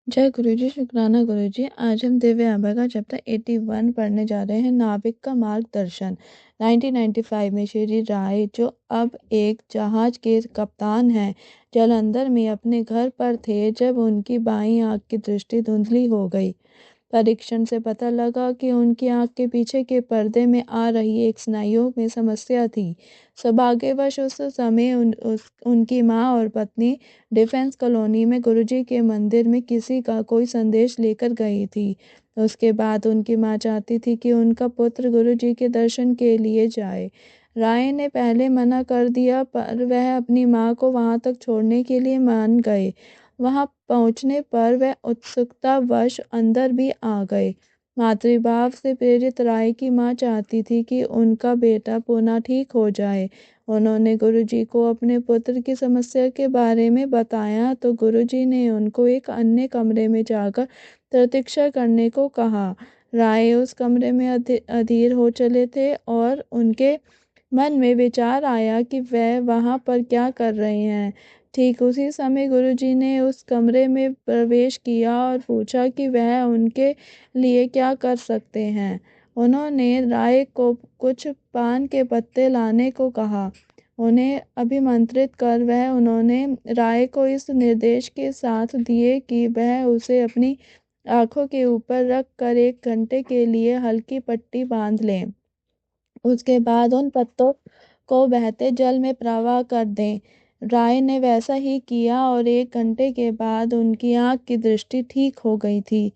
जय गुरुजी, शुक्राना गुरुजी। आज हम दिव्य आभा का चैप्टर 81 पढ़ने जा रहे हैं। नाविक का मार्गदर्शन। 1995 में श्री राय, जो अब एक जहाज के कप्तान हैं, जालंधर में अपने घर पर थे जब उनकी बाईं आंख की दृष्टि धुंधली हो गई। परीक्षण से पता लगा कि उनकी आंख के पीछे के पर्दे में आ रही एक स्नायुओं में समस्या थी। सौभाग्यवश उस समय उनकी माँ और पत्नी डिफेंस कॉलोनी में गुरुजी के मंदिर में किसी का कोई संदेश लेकर गई थी। उसके बाद उनकी माँ चाहती थी कि उनका पुत्र गुरुजी के दर्शन के लिए जाए। राय ने पहले मना कर दिया, पर वह अपनी माँ को वहां तक छोड़ने के लिए मान गए। वहां पहुंचने पर वह उत्सुकतावश अंदर भी आ गए। मातृभाव से प्रेरित राय की माँ चाहती थी कि उनका बेटा पुनः ठीक हो जाए। उन्होंने गुरुजी को अपने पुत्र की समस्या के बारे में बताया तो गुरुजी ने उनको एक अन्य कमरे में जाकर प्रतीक्षा करने को कहा। राय उस कमरे में अधीर हो चले थे और उनके मन में विचार आया कि वह वहां पर क्या कर रहे हैं। ठीक उसी समय गुरुजी ने उस कमरे में प्रवेश किया और पूछा कि वह उनके लिए क्या कर सकते हैं। उन्होंने राय को कुछ पान के पत्ते लाने को कहा। उन्हें अभिमंत्रित कर वह उन्होंने राय को इस निर्देश के साथ दिए कि वह उसे अपनी आंखों के ऊपर रख कर 1 घंटे के लिए हल्की पट्टी बांध लें। उसके बाद उन पत्तों को बहते जल में प्रवाह कर दें। राय ने वैसा ही किया और 1 घंटे के बाद उनकी आंख की दृष्टि ठीक हो गई थी।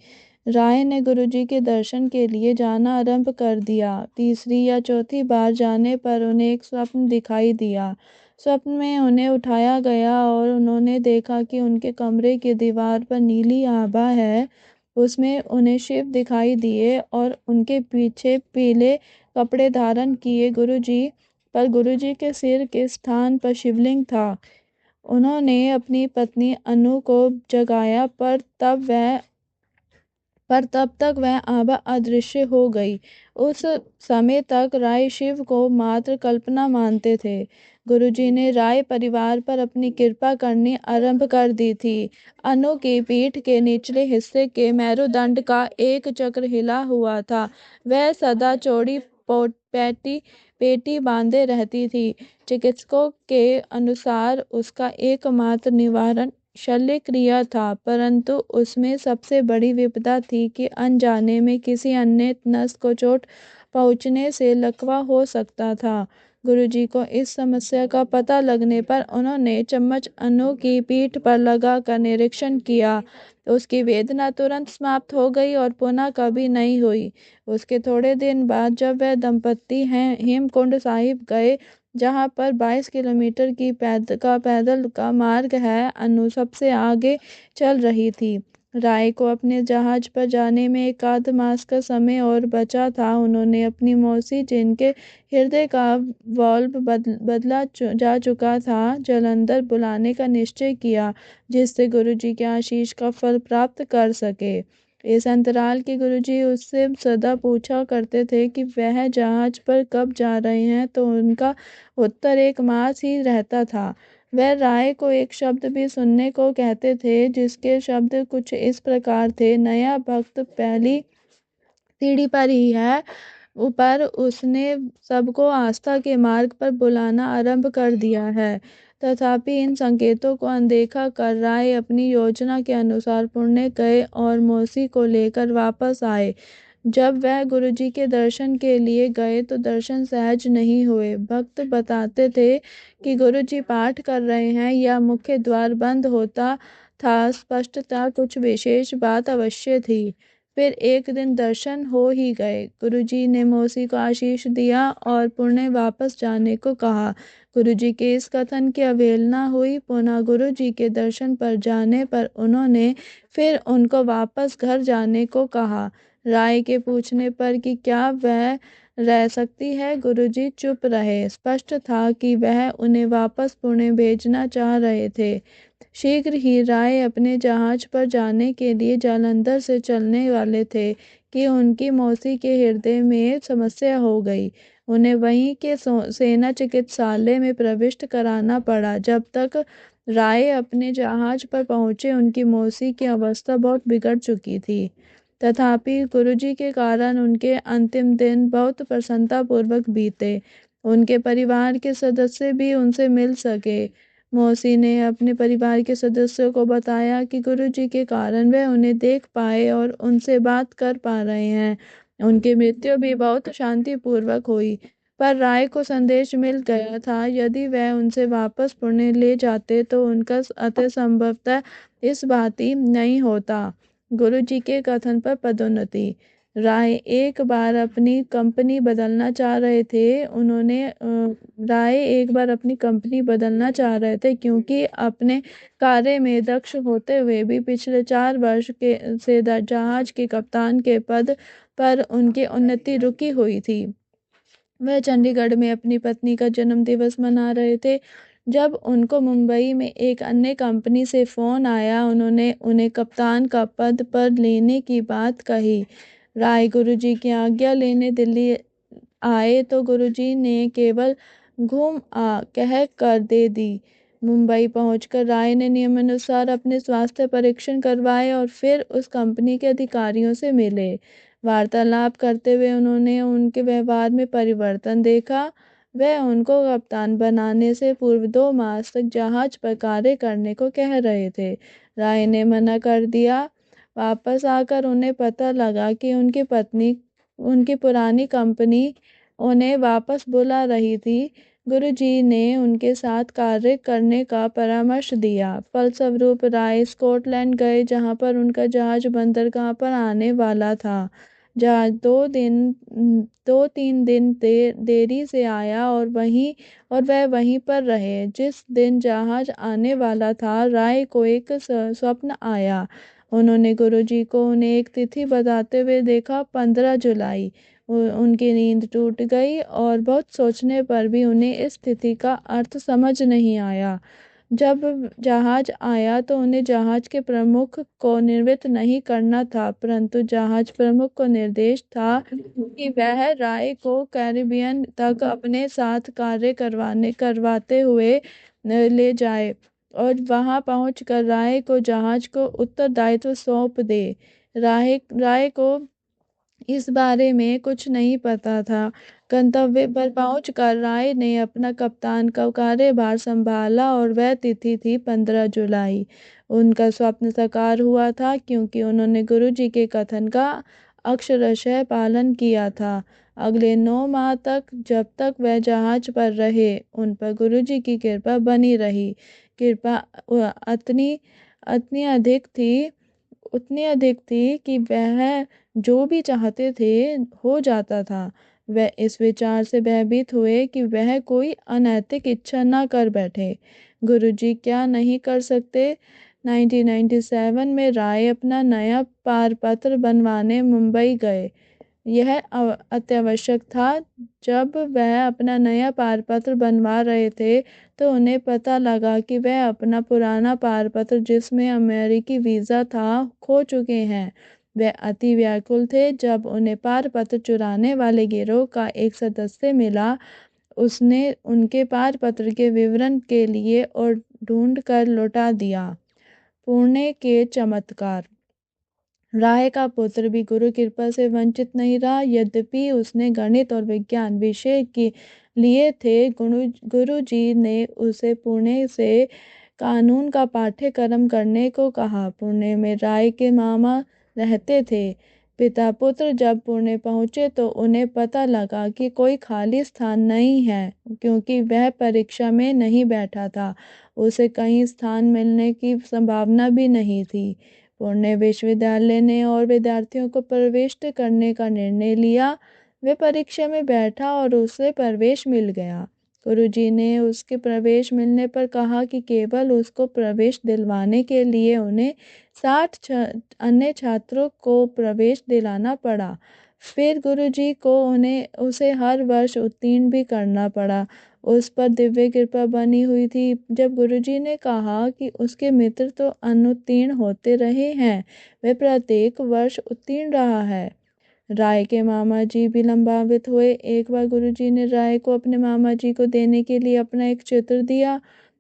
राय ने गुरुजी के दर्शन के लिए जाना आरंभ कर दिया। तीसरी या चौथी बार जाने पर उन्हें एक स्वप्न दिखाई दिया। स्वप्न में उन्हें उठाया गया और उन्होंने देखा कि उनके कमरे की दीवार पर नीली आभा है। उसमें उन्हें शिव दिखाई दिए और उनके पीछे पीले कपड़े धारण किए गुरुजी के सिर के स्थान पर शिवलिंग था। उन्होंने अपनी पत्नी अनु को जगाया, पर तब तक वह आभा अदृश्य हो गई। उस समय तक राय शिव को मात्र कल्पना मानते थे। गुरुजी ने राय परिवार पर अपनी कृपा करनी आरंभ कर दी थी। अनु की पीठ के निचले हिस्से के मेरुदंड का एक चक्र हिला हुआ था। वह सदा चौड़ी पेटी बांधे रहती थी। चिकित्सकों के अनुसार उसका एकमात्र निवारण शल्य क्रिया था, परंतु उसमें सबसे बड़ी विपदा थी कि अनजाने में किसी अन्य नस को चोट पहुंचने से लकवा हो सकता था। गुरुजी को इस समस्या का पता लगने पर उन्होंने चम्मच अनु की पीठ पर लगाकर निरीक्षण किया। उसकी वेदना तुरंत समाप्त हो गई और पुनः कभी नहीं हुई। उसके थोड़े दिन बाद जब वह दंपत्ति हेमकुंड साहिब गए, जहाँ पर 22 किलोमीटर की पैदल का मार्ग है, अनु सबसे आगे चल रही थी। राय को अपने जहाज पर जाने में 1 आध मास का समय और बचा था। उन्होंने अपनी मौसी, जिनके हृदय का वाल्व बदला जा चुका था, जालंधर बुलाने का निश्चय किया, जिससे गुरुजी के आशीष का फल प्राप्त कर सके। इस अंतराल के गुरुजी उससे सदा पूछा करते थे कि वह जहाज पर कब जा रहे हैं, तो उनका उत्तर 1 मास ही रहता था। वह राय को एक शब्द भी सुनने को कहते थे, जिसके शब्द कुछ इस प्रकार थे: नया भक्त पहली सीढ़ी पर ही है, पर उसने सबको आस्था के मार्ग पर बुलाना आरंभ कर दिया है। तथापि इन संकेतों को अनदेखा कर राय अपनी योजना के अनुसार पुणे गए और मौसी को लेकर वापस आए। जब वह गुरुजी के दर्शन के लिए गए तो दर्शन सहज नहीं हुए। भक्त बताते थे कि गुरुजी पाठ कर रहे हैं या मुख्य द्वार बंद होता था। स्पष्टता कुछ विशेष बात अवश्य थी। फिर एक दिन दर्शन हो ही गए। गुरुजी ने मौसी को आशीष दिया और पुणे वापस जाने को कहा। गुरुजी के इस कथन की अवहेलना हुई। पुनः गुरुजी के दर्शन पर जाने पर उन्होंने फिर उनको वापस घर जाने को कहा। राय के पूछने पर कि क्या वह रह सकती है, गुरुजी चुप रहे। स्पष्ट था कि वह उन्हें वापस पुणे भेजना चाह रहे थे। शीघ्र ही राय अपने जहाज पर जाने के लिए जालंधर से चलने वाले थे कि उनकी मौसी के हृदय में समस्या हो गई। उन्हें वहीं के सेना चिकित्सालय में प्रविष्ट कराना पड़ा। जब तक राय अपने जहाज पर पहुंचे। उनकी मौसी की अवस्था बहुत बिगड़ चुकी थी, तथापि गुरुजी के कारण उनके अंतिम दिन बहुत प्रसन्नतापूर्वक बीते। उनके परिवार के सदस्य भी उनसे मिल सके। मौसी ने अपने परिवार के सदस्यों को बताया कि गुरुजी के कारण वे उन्हें देख पाए और उनसे बात कर पा रहे हैं। उनकी मृत्यु भी बहुत शांतिपूर्वक हुई। पर राय को संदेश मिल गया था, यदि वह उनसे वापस पुणे ले जाते तो उनका अतः संभवतः इस भांति नहीं होता। गुरुजी के कथन पर पदोन्नति। राय एक बार अपनी कंपनी बदलना चाह रहे थे। राय एक बार अपनी कंपनी बदलना चाह रहे थे, क्योंकि अपने कार्य में दक्ष होते हुए भी पिछले 4 वर्ष से जहाज के कप्तान के पद पर उनकी उन्नति रुकी हुई थी। वह चंडीगढ़ में अपनी पत्नी का जन्म दिवस मना रहे थे जब उनको मुंबई में एक अन्य कंपनी से फ़ोन आया। उन्होंने उन्हें कप्तान का पद पर लेने की बात कही। राय गुरुजी की आज्ञा लेने दिल्ली आए तो गुरुजी ने केवल घूम आ कह कर दे दी। मुंबई पहुंचकर राय ने नियमानुसार अपने स्वास्थ्य परीक्षण करवाए और फिर उस कंपनी के अधिकारियों से मिले। वार्तालाप करते हुए उन्होंने उनके व्यवहार में परिवर्तन देखा। वह उनको कप्तान बनाने से पूर्व 2 मास तक जहाज पर कार्य करने को कह रहे थे। राय ने मना कर दिया। वापस आकर उन्हें पता लगा कि उनकी पत्नी उनकी पुरानी कंपनी उन्हें वापस बुला रही थी। गुरुजी ने उनके साथ कार्य करने का परामर्श दिया। फलस्वरूप राय स्कॉटलैंड गए, जहां पर उनका जहाज बंदरगाह पर आने वाला था। जहाज 2-3 दिन देरी से आया और वह वहीं पर रहे। जिस दिन जहाज आने वाला था, राय को एक स्वप्न आया। उन्होंने गुरुजी को उन्हें एक तिथि बताते हुए देखा, 15 जुलाई। उनकी नींद टूट गई और बहुत सोचने पर भी उन्हें इस तिथि का अर्थ समझ नहीं आया। जब जहाज आया तो उन्हें जहाज के प्रमुख को निर्मित नहीं करना था, परंतु जहाज प्रमुख को निर्देश था कि वह राय को कैरिबियन तक अपने साथ कार्य करवाते हुए ले जाए और वहां पहुंचकर राय को जहाज को उत्तरदायित्व सौंप दे। राय को इस बारे में कुछ नहीं पता था। गंतव्य पर पहुंचकर राय ने अपना कप्तान का कार्यभार संभाला और वह तिथि थी 15 जुलाई। उनका स्वप्न साकार हुआ था, क्योंकि उन्होंने गुरुजी के कथन का अक्षरशः पालन किया था। अगले 9 माह तक, जब तक वह जहाज पर रहे, उन पर गुरुजी की कृपा बनी रही। कृपा अतनी अतनी अधिक थी उतनी अधिक थी कि वह जो भी चाहते थे हो जाता था। वह इस विचार से भयभीत हुए कि वह कोई अनैतिक इच्छा न कर बैठे। गुरुजी क्या नहीं कर सकते। 1997 में राय अपना नया पारपत्र बनवाने मुंबई गए। यह अत्यावश्यक था। जब वह अपना नया पारपत्र बनवा रहे थे तो उन्हें पता लगा कि वह अपना पुराना पारपत्र, जिसमें अमेरिकी वीज़ा था, खो चुके हैं। वे अति व्याकुल थे। जब उन्हें पारपत्र चुराने वाले गिरोह का एक सदस्य मिला, उसने उनके पारपत्र के विवरण के लिए और ढूंढ कर लौटा दिया। पुणे के चमत्कार। राय का पुत्र भी गुरु कृपा से वंचित नहीं रहा। यद्यपि उसने गणित और विज्ञान विषय के लिए थे, गुरुजी ने उसे पुणे से कानून का पाठ्यक्रम करने को कहा। पुणे में राय के मामा रहते थे। पिता पुत्र जब पुणे पहुंचे तो उन्हें पता लगा कि कोई खाली स्थान नहीं है, क्योंकि वह परीक्षा में नहीं बैठा था। उसे कहीं स्थान मिलने की संभावना भी नहीं थी। पुणे विश्वविद्यालय ने और विद्यार्थियों को प्रविष्ट करने का निर्णय लिया। वे परीक्षा में बैठा और उसे प्रवेश मिल गया। गुरुजी ने उसके प्रवेश मिलने पर कहा कि केवल उसको प्रवेश दिलवाने के लिए उन्हें 60 अन्य छात्रों को प्रवेश दिलाना पड़ा। फिर गुरुजी को उसे हर वर्ष उत्तीर्ण भी करना पड़ा। उस पर दिव्य कृपा बनी हुई थी। जब गुरुजी ने कहा कि उसके मित्र तो अनुत्तीर्ण होते रहे हैं, वह प्रत्येक वर्ष उत्तीर्ण रहा है, राय के मामा जी भी लंबावित हुए। एक बार गुरुजी ने राय को अपने मामा जी को देने के लिए अपना एक चित्र दिया।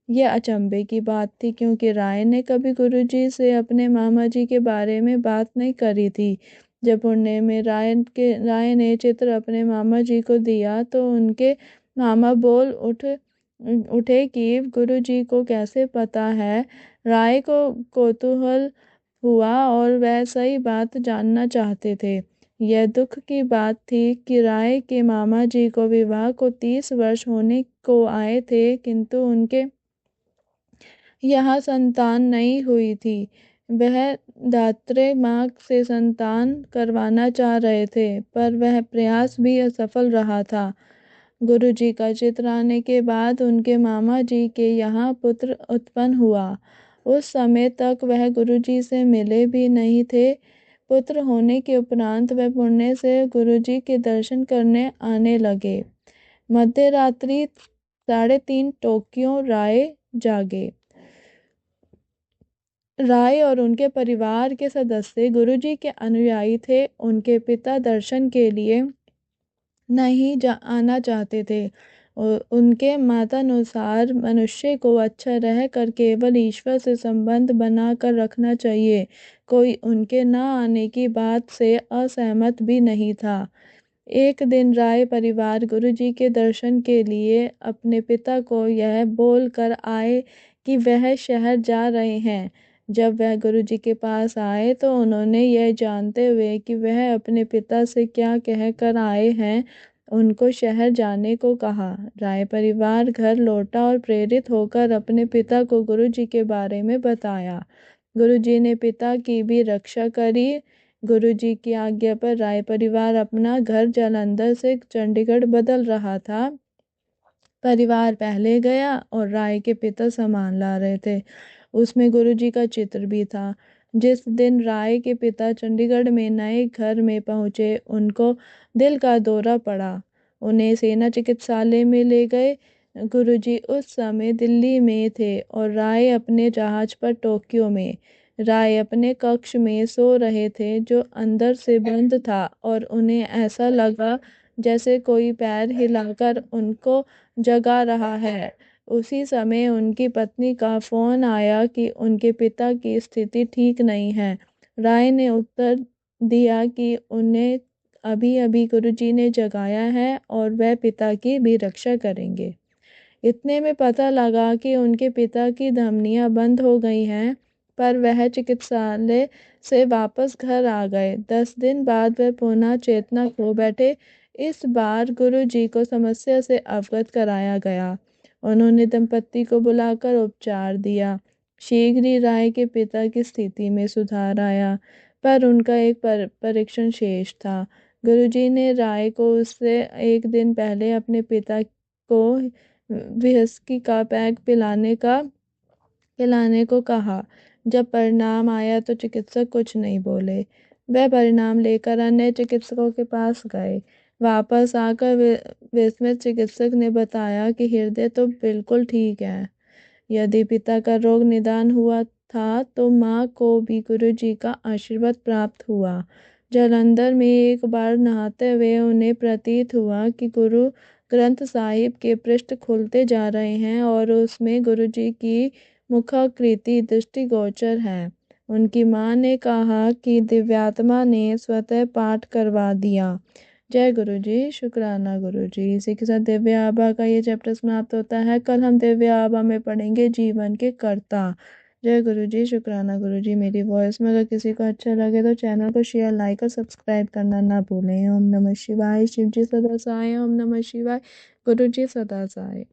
ये अचंभे की बात थी, क्योंकि राय ने कभी गुरुजी से अपने मामा जी के बारे में बात नहीं करी थी। जब पुणे में राय ने चित्र अपने मामा जी को दिया तो उनके मामा बोल उठे कि गुरुजी को कैसे पता है। राय को कौतूहल हुआ और वह सही बात जानना चाहते थे। यह दुख की बात थी कि राय के मामा जी को विवाह को 30 वर्ष होने को आए थे, किंतु उनके यहाँ संतान नहीं हुई थी। वह दात्रे माँ से संतान करवाना चाह रहे थे, पर वह प्रयास भी असफल रहा था। गुरुजी का चित्र आने के बाद उनके मामा जी के यहाँ पुत्र उत्पन्न हुआ। उस समय तक वह गुरुजी से मिले भी नहीं थे। पुत्र होने के उपरांत वह पुण्य से गुरुजी के दर्शन करने आने लगे। मध्य रात्रि 3:30 टोक्यो राय जागे। राय और उनके परिवार के सदस्य गुरुजी के अनुयायी थे। उनके पिता दर्शन के लिए नहीं आना चाहते थे। उनके मतानुसार मनुष्य को अच्छा रहकर केवल ईश्वर से संबंध बना कर रखना चाहिए। कोई उनके न आने की बात से असहमत भी नहीं था। एक दिन राय परिवार गुरुजी के दर्शन के लिए अपने पिता को यह बोल कर आए कि वह शहर जा रहे हैं। जब वह गुरुजी के पास आए तो उन्होंने यह जानते हुए कि वह अपने पिता से क्या कह कर आए हैं, उनको शहर जाने को कहा। राय परिवार घर लौटा और प्रेरित होकर अपने पिता को गुरुजी के बारे में बताया। गुरुजी ने पिता की भी रक्षा करी। गुरुजी की आज्ञा पर राय परिवार अपना घर जालंधर से चंडीगढ़ बदल रहा था। परिवार पहले गया और राय के पिता सामान ला रहे थे। उसमें गुरुजी का चित्र भी था। जिस दिन राय के पिता चंडीगढ़ में नए घर में पहुंचे, उनको दिल का दौरा पड़ा। उन्हें सेना चिकित्सालय में ले गए। गुरुजी उस समय दिल्ली में थे और राय अपने जहाज पर टोक्यो में। राय अपने कक्ष में सो रहे थे, जो अंदर से बंद था, और उन्हें ऐसा लगा जैसे कोई पैर हिलाकर उनको जगा रहा है। उसी समय उनकी पत्नी का फोन आया कि उनके पिता की स्थिति ठीक नहीं है। राय ने उत्तर दिया कि उन्हें अभी अभी गुरुजी ने जगाया है और वह पिता की भी रक्षा करेंगे। इतने में पता लगा कि उनके पिता की धमनियां बंद हो गई हैं, पर वह चिकित्सालय से वापस घर आ गए। 10 दिन बाद वह पुनः चेतना खो बैठे। इस बार गुरुजी को समस्या से अवगत कराया गया। उन्होंने दंपत्ति को बुलाकर उपचार दिया। शीघ्र ही राय के पिता की स्थिति में सुधार आया, पर उनका एक परीक्षण शेष था। गुरुजी ने राय को उससे एक दिन पहले अपने पिता को व्हिस्की का पैक पिलाने को कहा। जब परिणाम आया तो चिकित्सक कुछ नहीं बोले। वह परिणाम लेकर अन्य चिकित्सकों के पास गए। वापस आकर विस्मित चिकित्सक ने बताया कि हृदय तो बिल्कुल ठीक है। यदि पिता का रोग निदान हुआ था तो माँ को भी गुरुजी का आशीर्वाद प्राप्त हुआ। जालंधर में एक बार नहाते हुए उन्हें प्रतीत हुआ कि गुरु ग्रंथ साहिब के पृष्ठ खुलते जा रहे हैं और उसमें गुरुजी की मुखाकृति दृष्टिगोचर है। उनकी माँ ने कहा कि दिव्यात्मा ने स्वतः पाठ करवा दिया। जय गुरु जी, शुक्राना गुरु जी। इसी के साथ दिव्य आभा का ये चैप्टर समाप्त होता है। कल हम दिव्य आभा में पढ़ेंगे जीवन के कर्ता। जय गुरु जी, शुक्राना गुरु जी। मेरी वॉइस में अगर किसी को अच्छा लगे तो चैनल को शेयर, लाइक और सब्सक्राइब करना ना भूलें। ओम नमः शिवाय। शिव जी सदा सहाय। ओम नमः शिवाय। गुरु जी सदा सहाय।